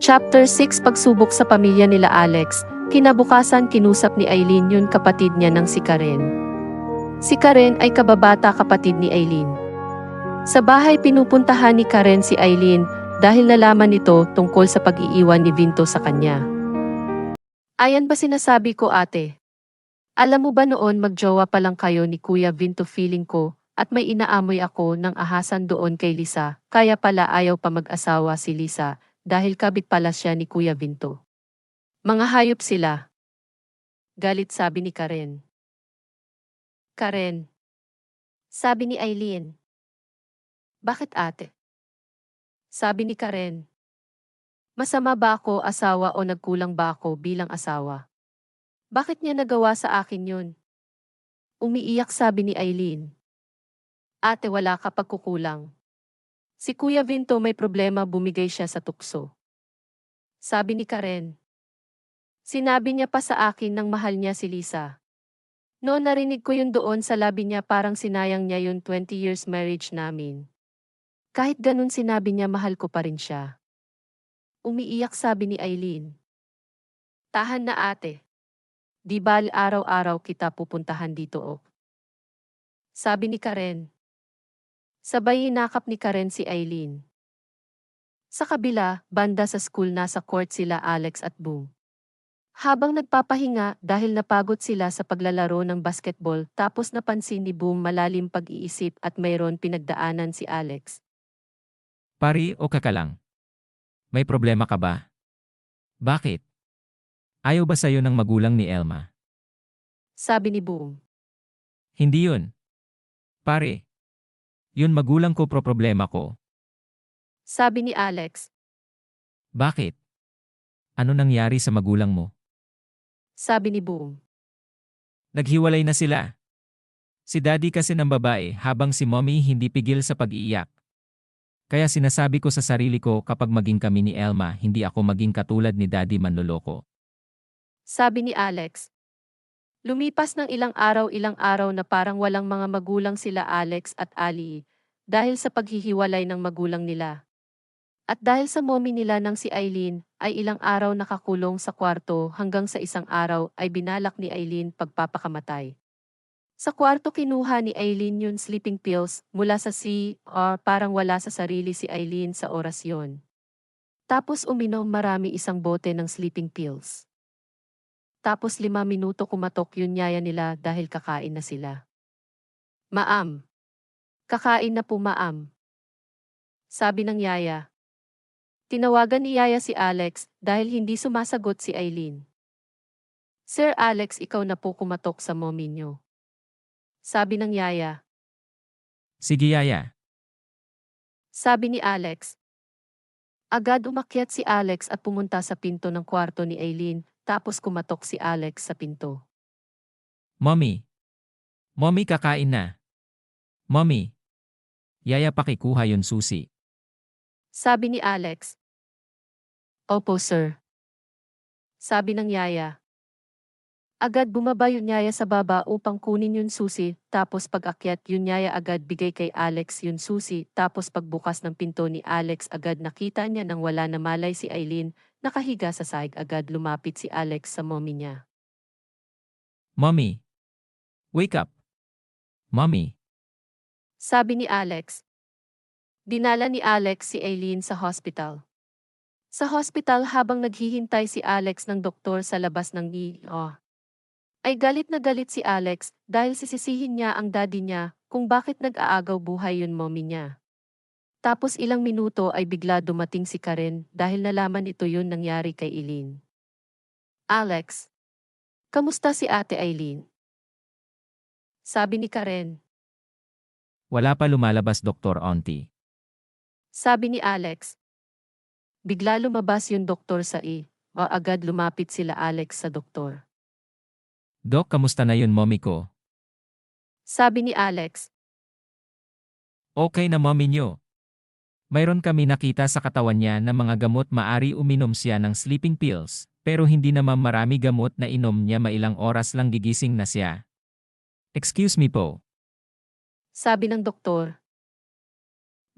Chapter 6 Pagsubok sa pamilya nila Alex. Kinabukasan kinusap ni Eileen yung kapatid niya ng si Karen. Si Karen ay kababata kapatid ni Eileen. Sa bahay pinupuntahan ni Karen si Eileen dahil nalaman nito tungkol sa pag-iiwan ni Vinto sa kanya. Ayan ba sinasabi ko ate? Alam mo ba noon magjowa pa lang kayo ni Kuya Vinto feeling ko at may inaamoy ako ng ahasan doon kay Lisa, kaya pala ayaw pa mag-asawa si Lisa dahil kabit pala siya ni Kuya Vinto. Mga hayop sila. Galit sabi ni Karen. Karen. Sabi ni Eileen. Bakit ate? Sabi ni Karen. Masama ba ako asawa o nagkulang ba ako bilang asawa? Bakit niya nagawa sa akin yun? Umiiyak sabi ni Eileen. Ate wala ka pagkukulang. Si Kuya Vinto may problema bumigay siya sa tukso. Sabi ni Karen. Sinabi niya pa sa akin nang mahal niya si Lisa. Noon narinig ko yun doon sa labi niya parang sinayang niya yung 20 years marriage namin. Kahit ganun sinabi niya mahal ko pa rin siya. Umiiyak sabi ni Eileen. Tahan na ate. Di ba araw-araw kita pupuntahan dito o? Sabi ni Karen. Sabay hinakap ni Karen si Eileen. Sa kabila, banda sa school nasa court sila Alex at Boom. Habang nagpapahinga dahil napagod sila sa paglalaro ng basketball tapos napansin ni Boom malalim pag-iisip at mayroon pinagdaanan si Alex. Pari o kakalang? May problema ka ba? Bakit? Ayaw ba sa'yo ng magulang ni Elma? Sabi ni Boom. Hindi yun. Pare. Yun magulang ko problema ko. Sabi ni Alex. Bakit? Ano nangyari sa magulang mo? Sabi ni Boom. Naghiwalay na sila. Si daddy kasi ng babae habang si mommy hindi pigil sa pag-iiyak. Kaya sinasabi ko sa sarili ko kapag maging kami ni Elma hindi ako maging katulad ni daddy manloloko. Sabi ni Alex. Lumipas ng ilang araw na parang walang mga magulang sila Alex at Ali dahil sa paghihiwalay ng magulang nila. At dahil sa mommy nila ng si Eileen ay ilang araw nakakulong sa kwarto hanggang sa isang araw ay binalak ni Eileen pagpapakamatay. Sa kwarto kinuha ni Eileen yung sleeping pills mula sa CR parang wala sa sarili si Eileen sa oras yon. Tapos uminom marami isang bote ng sleeping pills. Tapos 5 minuto kumatok yung yaya nila dahil kakain na sila. Maam. Kakain na po maam. Sabi ng yaya. Tinawagan ni yaya si Alex dahil hindi sumasagot si Eileen. Sir Alex ikaw na po kumatok sa mommy niyo. Sabi ng yaya. Sige yaya. Sabi ni Alex. Agad umakyat si Alex at pumunta sa pinto ng kwarto ni Eileen tapos kumatok si Alex sa pinto. Mommy. Mommy kakain na. Mommy. Yaya pakikuha yun susi. Sabi ni Alex. Opo sir. Sabi ng yaya. Agad bumaba yung yaya sa baba upang kunin yung susi, tapos pag-akyat yung yaya agad bigay kay Alex yung susi, tapos pagbukas ng pinto ni Alex agad nakita niya nang wala na malay si Eileen, nakahiga sa sahig agad lumapit si Alex sa mommy niya. Mommy. Wake up. Mommy. Sabi ni Alex. Dinala ni Alex si Eileen sa hospital. Sa hospital habang naghihintay si Alex ng doktor sa labas ng ER. Ay galit na galit si Alex dahil sisisihin niya ang daddy niya kung bakit nag-aagaw buhay yun mommy niya. Tapos ilang minuto ay bigla dumating si Karen dahil nalaman ito yun nangyari kay Eileen. Alex, kamusta si ate Eileen? Sabi ni Karen. Wala pa lumalabas Dr. Auntie. Sabi ni Alex. Bigla lumabas yung doktor sa o agad lumapit sila Alex sa doktor. Doc, kamusta na yun mommy ko? Sabi ni Alex. Okay na mommy nyo. Mayroon kami nakita sa katawan niya na mga gamot maari uminom siya ng sleeping pills, pero hindi naman marami gamot na inom niya mailang oras lang gigising na siya. Excuse me po. Sabi ng doktor.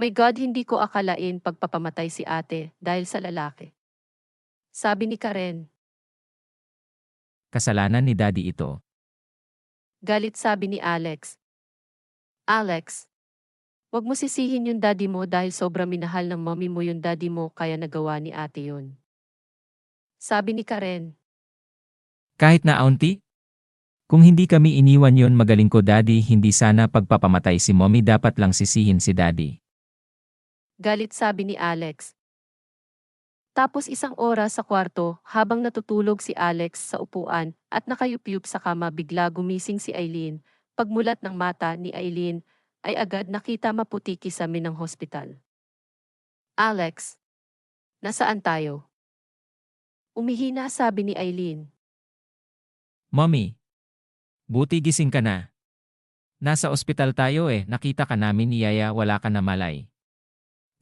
My God, hindi ko akalain pagpapamatay si ate dahil sa lalaki. Sabi ni Karen. Kasalanan ni Daddy ito. Galit sabi ni Alex. Alex, wag mo sisihin yung daddy mo dahil sobra minahal ng mommy mo yung daddy mo kaya nagawa ni ate yun. Sabi ni Karen. Kahit na auntie? Kung hindi kami iniwan yon magaling ko Daddy hindi sana pagpapamatay si mommy dapat lang sisihin si Daddy. Galit sabi ni Alex. Tapos isang oras sa kwarto habang natutulog si Alex sa upuan at nakayupyup sa kama bigla gumising si Eileen. Pagmulat ng mata ni Eileen ay agad nakita maputi kisame ng hospital. Alex, nasaan tayo? Umihina sabi ni Eileen. Mommy, buti gising ka na. Nasa ospital tayo nakita ka namin ni Yaya wala ka na malay.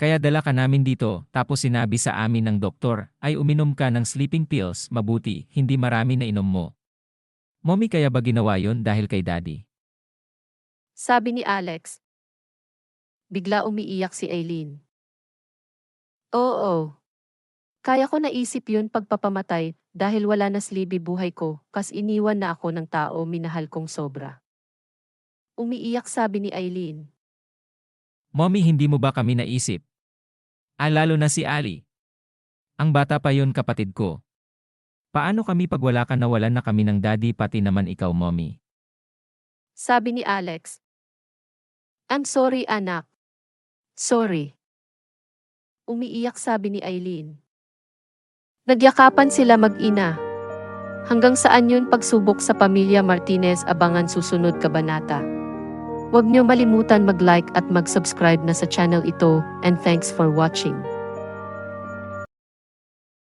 Kaya dala ka namin dito tapos sinabi sa amin ng doktor ay uminom ka ng sleeping pills mabuti hindi marami na inom mo. Mommy kaya ba ginawa yon dahil kay Daddy? Sabi ni Alex. Bigla umiiyak si Eileen. Oo. Kaya ko naisip yun pagpapamatay dahil wala na slibi buhay ko kas iniwan na ako ng tao minahal kong sobra. Umiiyak sabi ni Eileen. Mommy hindi mo ba kami naisip? Lalo na si Ali. Ang bata pa yon kapatid ko. Paano kami pag wala ka nawalan na kami ng Daddy pati naman ikaw Mommy? Sabi ni Alex. I'm sorry anak. Sorry. Umiiyak sabi ni Eileen. Nagyakapan sila mag-ina. Hanggang saan yun pagsubok sa pamilya Martinez abangan susunod kabanata. Huwag niyo malimutan mag-like at mag-subscribe na sa channel ito and thanks for watching.